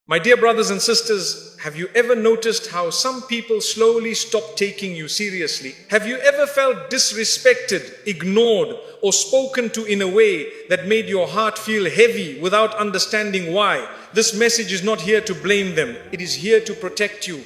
My dear brothers and sisters, have you ever noticed how some people slowly stop taking you seriously? Have you ever felt disrespected, ignored, or spoken to in a way that made your heart feel heavy without understanding why? This message is not here to blame them. It is here to protect you.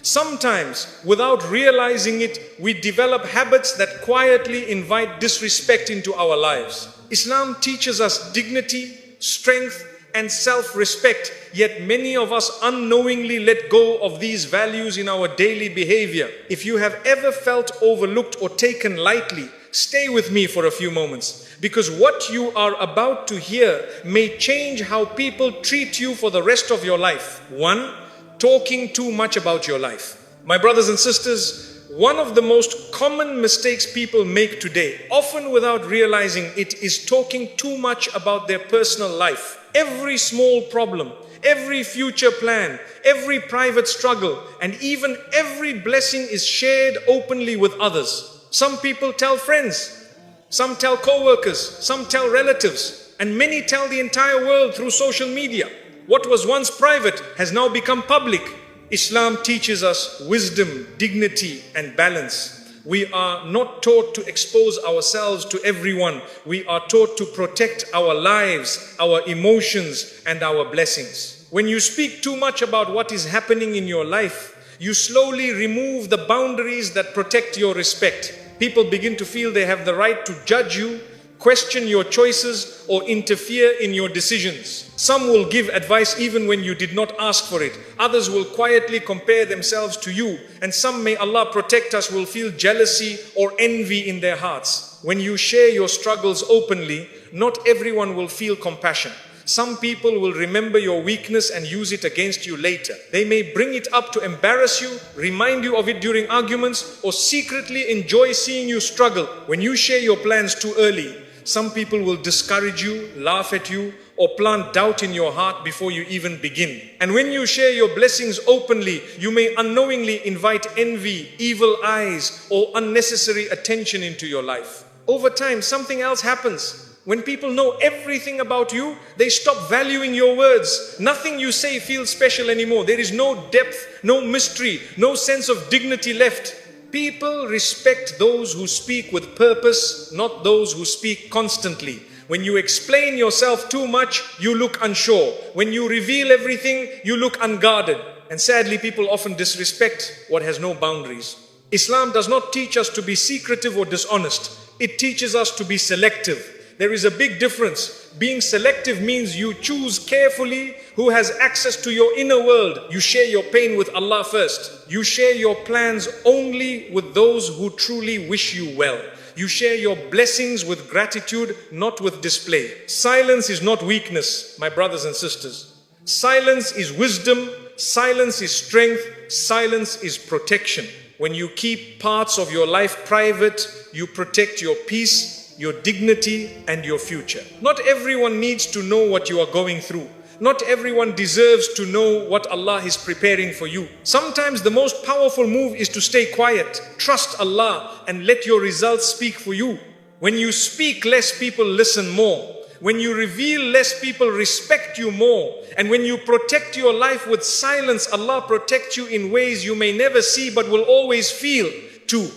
Sometimes, without realizing it, we develop habits that quietly invite disrespect into our lives. Islam teaches us dignity, strength, and self-respect, yet many of us unknowingly let go of these values in our daily behavior. If you have ever felt overlooked or taken lightly, stay with me for a few moments, because what you are about to hear may change how people treat you for the rest of your life. 1. Talking too much about your life. My brothers and sisters, one of the most common mistakes people make today, often without realizing it, is talking too much about their personal life. Every small problem, every future plan, every private struggle, and even every blessing is shared openly with others. Some people tell friends, some tell co-workers, some tell relatives, and many tell the entire world through social media. What was once private has now become public. Islam teaches us wisdom, dignity, and balance. We are not taught to expose ourselves to everyone. We are taught to protect our lives, our emotions, and our blessings. When you speak too much about what is happening in your life, you slowly remove the boundaries that protect your respect. People begin to feel they have the right to judge you, question your choices, or interfere in your decisions. Some will give advice even when you did not ask for it. Others will quietly compare themselves to you. And some, may Allah protect us, will feel jealousy or envy in their hearts. When you share your struggles openly, not everyone will feel compassion. Some people will remember your weakness and use it against you later. They may bring it up to embarrass you, remind you of it during arguments, or secretly enjoy seeing you struggle. When you share your plans too early, some people will discourage you, laugh at you, or plant doubt in your heart before you even begin. And when you share your blessings openly, you may unknowingly invite envy, evil eyes, or unnecessary attention into your life. Over time, something else happens. When people know everything about you, they stop valuing your words. Nothing you say feels special anymore. There is no depth, no mystery, no sense of dignity left. People respect those who speak with purpose, not those who speak constantly. When you explain yourself too much, you look unsure. When you reveal everything, you look unguarded. And sadly, people often disrespect what has no boundaries. Islam does not teach us to be secretive or dishonest. It teaches us to be selective. There is a big difference. Being selective means you choose carefully who has access to your inner world. You share your pain with Allah first. You share your plans only with those who truly wish you well. You share your blessings with gratitude, not with display. Silence is not weakness, my brothers and sisters. Silence is wisdom. Silence is strength. Silence is protection. When you keep parts of your life private, you protect your peace, your dignity, and your future. Not everyone needs to know what you are going through. Not everyone deserves to know what Allah is preparing for you. Sometimes the most powerful move is to stay quiet, trust Allah, and let your results speak for you. When you speak less, people listen more. When you reveal less, people respect you more. And when you protect your life with silence, Allah protects you in ways you may never see but will always feel. 2.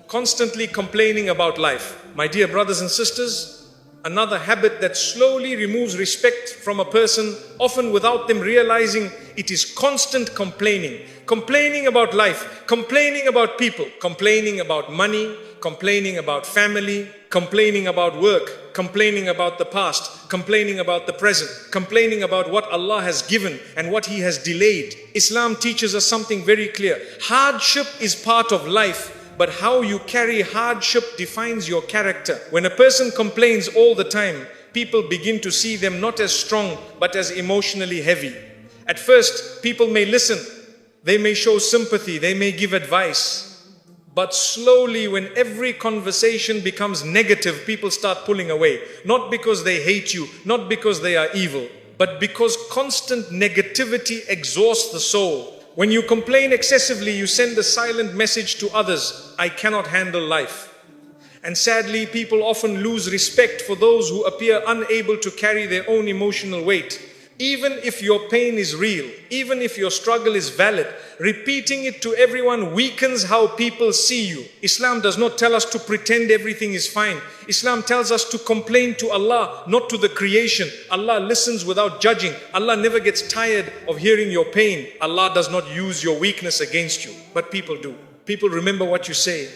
Constantly complaining about life. My dear brothers and sisters, another habit that slowly removes respect from a person, often without them realizing it, is constant complaining. Complaining about life, complaining about people, complaining about money, complaining about family, complaining about work, complaining about the past, complaining about the present, complaining about what Allah has given and what He has delayed. Islam teaches us something very clear. Hardship is part of life, but how you carry hardship defines your character. When a person complains all the time, people begin to see them not as strong, but as emotionally heavy. At first, people may listen, they may show sympathy, they may give advice. But slowly, when every conversation becomes negative, people start pulling away. Not because they hate you, not because they are evil, but because constant negativity exhausts the soul. When you complain excessively, you send a silent message to others: I cannot handle life. And sadly, people often lose respect for those who appear unable to carry their own emotional weight. Even if your pain is real, even if your struggle is valid, repeating it to everyone weakens how people see you. Islam does not tell us to pretend everything is fine. Islam tells us to complain to Allah, not to the creation. Allah listens without judging. Allah never gets tired of hearing your pain. Allah does not use your weakness against you, but people do. People remember what you say.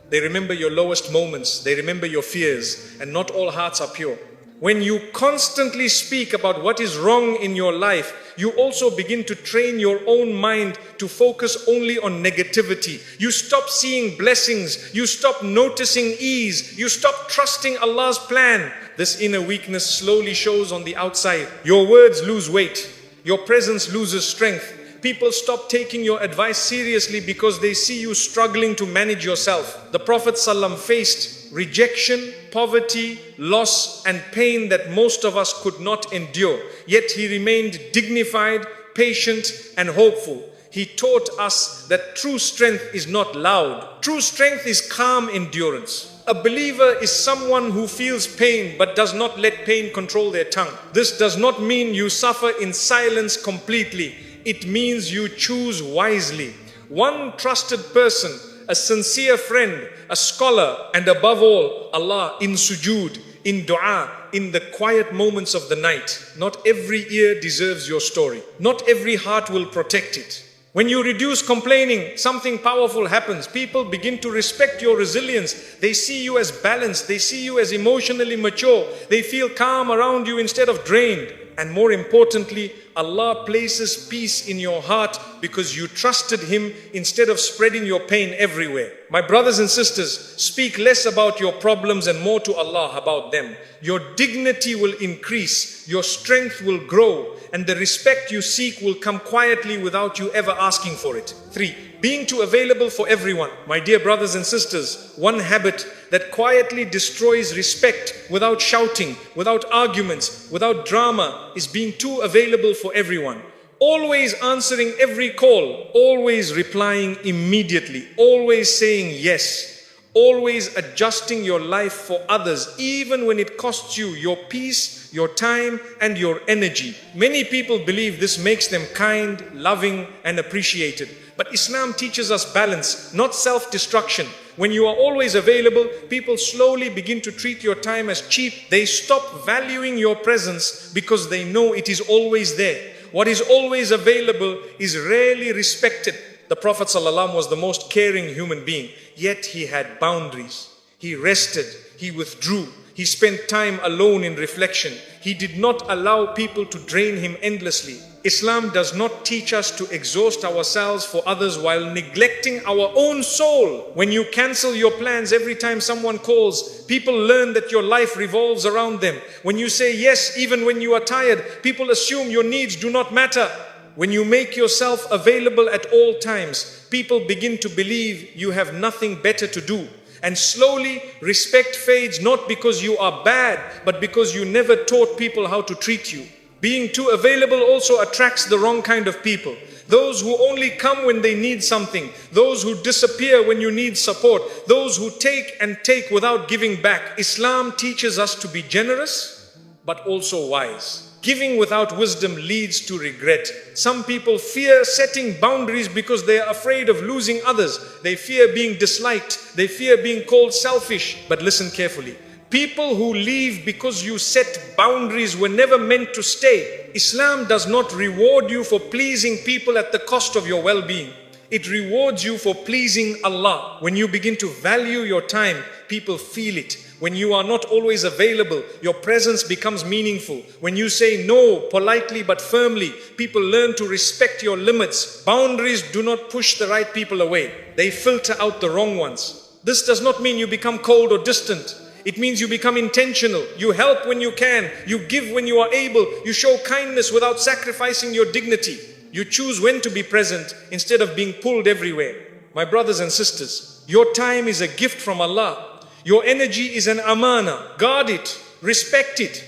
They remember your lowest moments. They remember your fears, and not all hearts are pure. When you constantly speak about what is wrong in your life, you also begin to train your own mind to focus only on negativity. You stop seeing blessings. You stop noticing ease. You stop trusting Allah's plan. This inner weakness slowly shows on the outside. Your words lose weight. Your presence loses strength. People stop taking your advice seriously because they see you struggling to manage yourself. The Prophet ﷺ faced rejection, poverty, loss, and pain that most of us could not endure. Yet he remained dignified, patient, and hopeful. He taught us that true strength is not loud. True strength is calm endurance. A believer is someone who feels pain but does not let pain control their tongue. This does not mean you suffer in silence completely. It means you choose wisely. One trusted person, a sincere friend, a scholar, and above all, Allah in sujood, in dua, in the quiet moments of the night. Not every ear deserves your story. Not every heart will protect it. When you reduce complaining, something powerful happens. People begin to respect your resilience. They see you as balanced. They see you as emotionally mature. They feel calm around you instead of drained. And more importantly, Allah places peace in your heart because you trusted Him instead of spreading your pain everywhere. My brothers and sisters, speak less about your problems and more to Allah about them. Your dignity will increase, your strength will grow, and the respect you seek will come quietly without you ever asking for it. 3. Being too available for everyone. My dear brothers and sisters, one habit that quietly destroys respect without shouting, without arguments, without drama is being too available for everyone. Always answering every call, always replying immediately, always saying yes. Always adjusting your life for others, even when it costs you your peace, your time, and your energy. Many people believe this makes them kind, loving, and appreciated. But Islam teaches us balance, not self-destruction. When you are always available, people slowly begin to treat your time as cheap. They stop valuing your presence because they know it is always there. What is always available is rarely respected. The Prophet ﷺ was the most caring human being, yet he had boundaries. He rested, he withdrew, he spent time alone in reflection. He did not allow people to drain him endlessly. Islam does not teach us to exhaust ourselves for others while neglecting our own soul. When you cancel your plans every time someone calls, people learn that your life revolves around them. When you say yes even when you are tired, people assume your needs do not matter. When you make yourself available at all times, people begin to believe you have nothing better to do. And slowly, respect fades not because you are bad, but because you never taught people how to treat you. Being too available also attracts the wrong kind of people. Those who only come when they need something. Those who disappear when you need support. Those who take and take without giving back. Islam teaches us to be generous, but also wise. Giving without wisdom leads to regret. Some people fear setting boundaries because they are afraid of losing others. They fear being disliked. They fear being called selfish. But listen carefully. People who leave because you set boundaries were never meant to stay. Islam does not reward you for pleasing people at the cost of your well-being. It rewards you for pleasing Allah. When you begin to value your time, people feel it. When you are not always available, your presence becomes meaningful. When you say no politely but firmly, people learn to respect your limits. Boundaries do not push the right people away. They filter out the wrong ones. This does not mean you become cold or distant. It means you become intentional. You help when you can. You give when you are able. You show kindness without sacrificing your dignity. You choose when to be present instead of being pulled everywhere. My brothers and sisters, your time is a gift from Allah. Your energy is an amana. Guard it. Respect it.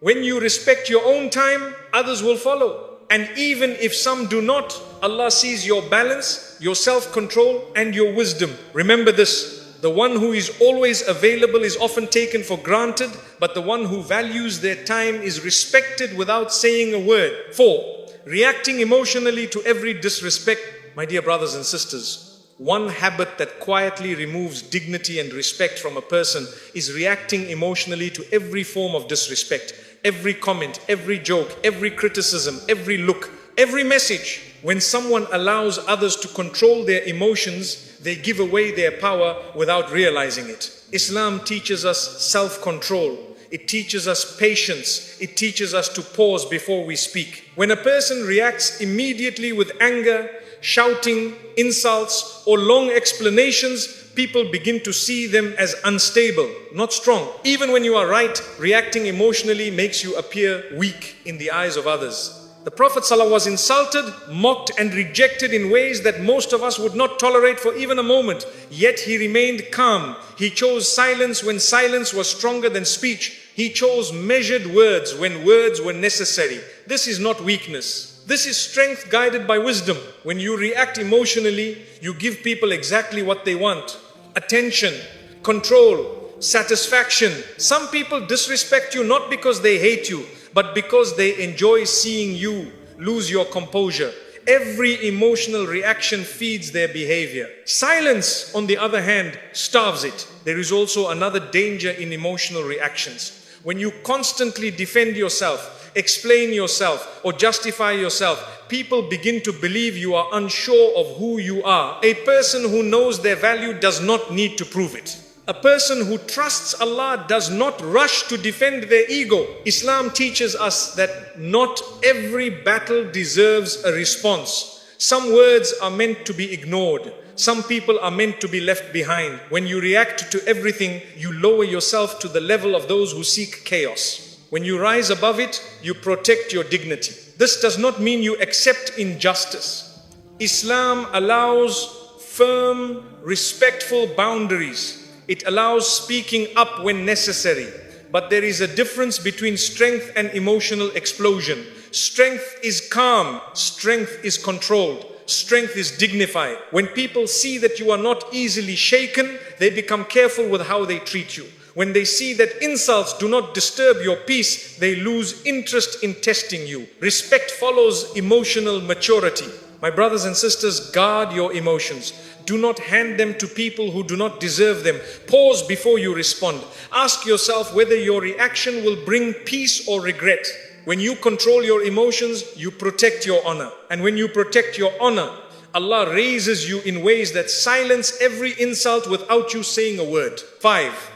When you respect your own time, others will follow. And even if some do not, Allah sees your balance, your self-control, and your wisdom. Remember this. The one who is always available is often taken for granted, but the one who values their time is respected without saying a word. 4. Reacting emotionally to every disrespect. My dear brothers and sisters, one habit that quietly removes dignity and respect from a person is reacting emotionally to every form of disrespect, every comment, every joke, every criticism, every look, every message. When someone allows others to control their emotions, they give away their power without realizing it. Islam teaches us self-control. It teaches us patience. It teaches us to pause before we speak. When a person reacts immediately with anger, shouting, insults, or long explanations, people begin to see them as unstable, not strong. Even when you are right, reacting emotionally makes you appear weak in the eyes of others. The Prophet ﷺ was insulted, mocked, and rejected in ways that most of us would not tolerate for even a moment. Yet he remained calm. He chose silence when silence was stronger than speech. He chose measured words when words were necessary. This is not weakness. This is strength guided by wisdom. When you react emotionally, you give people exactly what they want. Attention, control, satisfaction. Some people disrespect you not because they hate you, but because they enjoy seeing you lose your composure. Every emotional reaction feeds their behavior. Silence, on the other hand, starves it. There is also another danger in emotional reactions. When you constantly defend yourself, explain yourself, or justify yourself, people begin to believe you are unsure of who you are. A person who knows their value does not need to prove it. A person who trusts Allah does not rush to defend their ego. Islam teaches us that not every battle deserves a response. Some words are meant to be ignored. Some people are meant to be left behind. When you react to everything, you lower yourself to the level of those who seek chaos. When you rise above it, you protect your dignity. This does not mean you accept injustice. Islam allows firm, respectful boundaries. It allows speaking up when necessary. But there is a difference between strength and emotional explosion. Strength is calm. Strength is controlled. Strength is dignified. When people see that you are not easily shaken, they become careful with how they treat you. When they see that insults do not disturb your peace, they lose interest in testing you. Respect follows emotional maturity. My brothers and sisters, guard your emotions. Do not hand them to people who do not deserve them. Pause before you respond. Ask yourself whether your reaction will bring peace or regret. When you control your emotions, you protect your honor. And when you protect your honor, Allah raises you in ways that silence every insult without you saying a word. 5.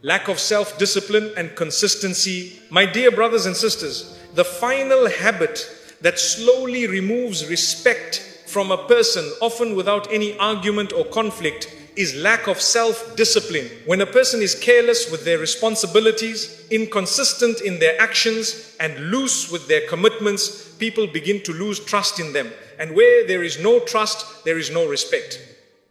Lack of self-discipline and consistency. My dear brothers and sisters, the final habit that slowly removes respect from a person, often without any argument or conflict, is lack of self-discipline. When a person is careless with their responsibilities, inconsistent in their actions, and loose with their commitments, people begin to lose trust in them. And where there is no trust, there is no respect.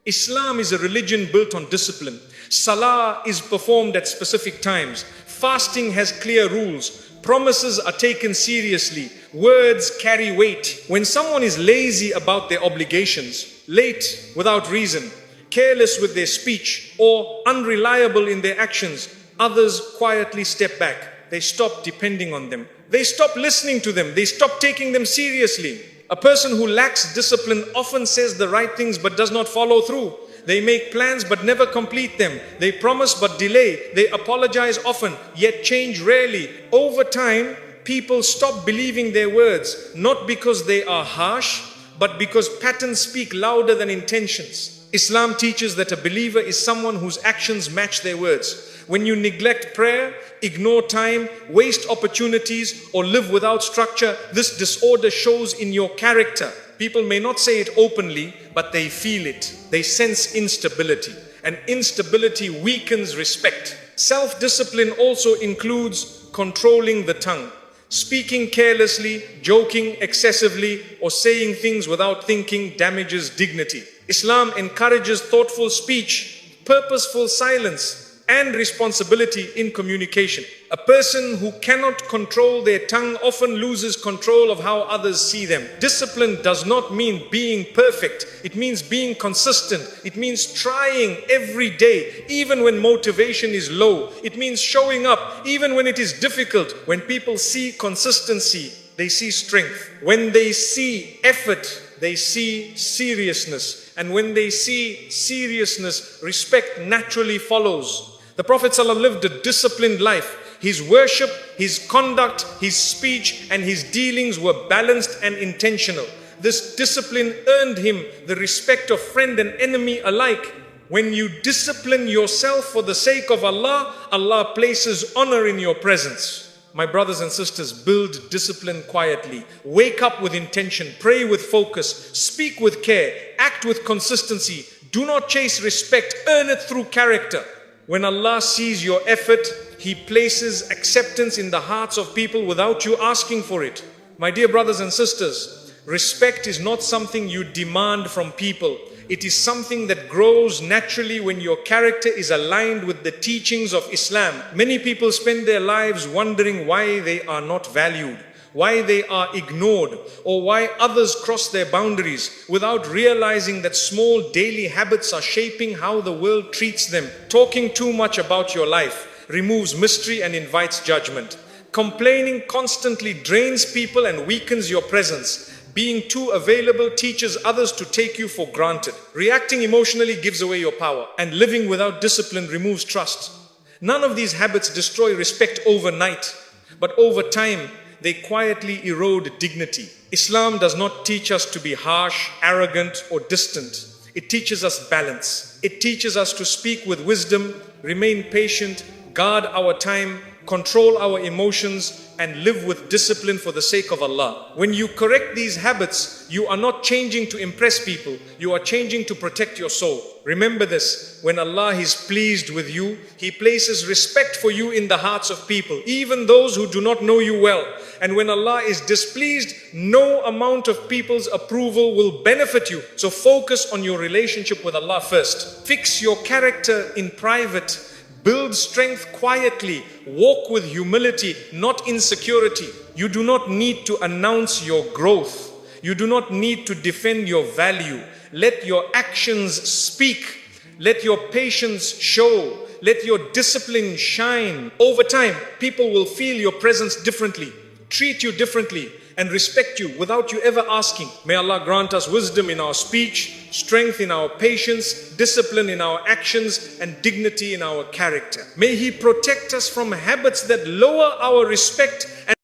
Islam is a religion built on discipline. Salah is performed at specific times. Fasting has clear rules. Promises are taken seriously. Words carry weight. When someone is lazy about their obligations, late without reason, careless with their speech, or unreliable in their actions, others quietly step back. They stop depending on them. They stop listening to them. They stop taking them seriously. A person who lacks discipline often says the right things but does not follow through. They make plans but never complete them. They promise but delay. They apologize often, yet change rarely. Over time, people stop believing their words, not because they are harsh, but because patterns speak louder than intentions. Islam teaches that a believer is someone whose actions match their words. When you neglect prayer, ignore time, waste opportunities, or live without structure, this disorder shows in your character. People may not say it openly, but they feel it. They sense instability, and instability weakens respect. Self-discipline also includes controlling the tongue. Speaking carelessly, joking excessively, or saying things without thinking damages dignity. Islam encourages thoughtful speech, purposeful silence, and responsibility in communication. A person who cannot control their tongue often loses control of how others see them. Discipline does not mean being perfect. It means being consistent. It means trying every day, even when motivation is low. It means showing up, even when it is difficult. When people see consistency, they see strength. When they see effort, they see seriousness. And when they see seriousness, respect naturally follows. The Prophet ﷺ lived a disciplined life. His worship, his conduct, his speech, and his dealings were balanced and intentional. This discipline earned him the respect of friend and enemy alike. When you discipline yourself for the sake of Allah, Allah places honor in your presence. My brothers and sisters, build discipline quietly. Wake up with intention. Pray with focus. Speak with care. Act with consistency. Do not chase respect. Earn it through character. When Allah sees your effort, He places acceptance in the hearts of people without you asking for it. My dear brothers and sisters, respect is not something you demand from people. It is something that grows naturally when your character is aligned with the teachings of Islam. Many people spend their lives wondering why they are not valued, why they are ignored, or why others cross their boundaries without realizing that small daily habits are shaping how the world treats them. Talking too much about your life removes mystery and invites judgment. Complaining constantly drains people and weakens your presence. Being too available teaches others to take you for granted. Reacting emotionally gives away your power, and living without discipline removes trust. None of these habits destroy respect overnight, but over time, they quietly erode dignity. Islam does not teach us to be harsh, arrogant, or distant. It teaches us balance. It teaches us to speak with wisdom, remain patient, guard our time, control our emotions, and live with discipline for the sake of Allah. When you correct these habits, you are not changing to impress people. You are changing to protect your soul. Remember this, when Allah is pleased with you, He places respect for you in the hearts of people, even those who do not know you well. And when Allah is displeased, no amount of people's approval will benefit you. So focus on your relationship with Allah first. Fix your character in private. Build strength quietly. Walk with humility, not insecurity. You do not need to announce your growth. You do not need to defend your value. Let your actions speak. Let your patience show. Let your discipline shine. Over time, people will feel your presence differently, treat you differently, and respect you without you ever asking. May Allah grant us wisdom in our speech, strength in our patience, discipline in our actions, and dignity in our character. May He protect us from habits that lower our respect and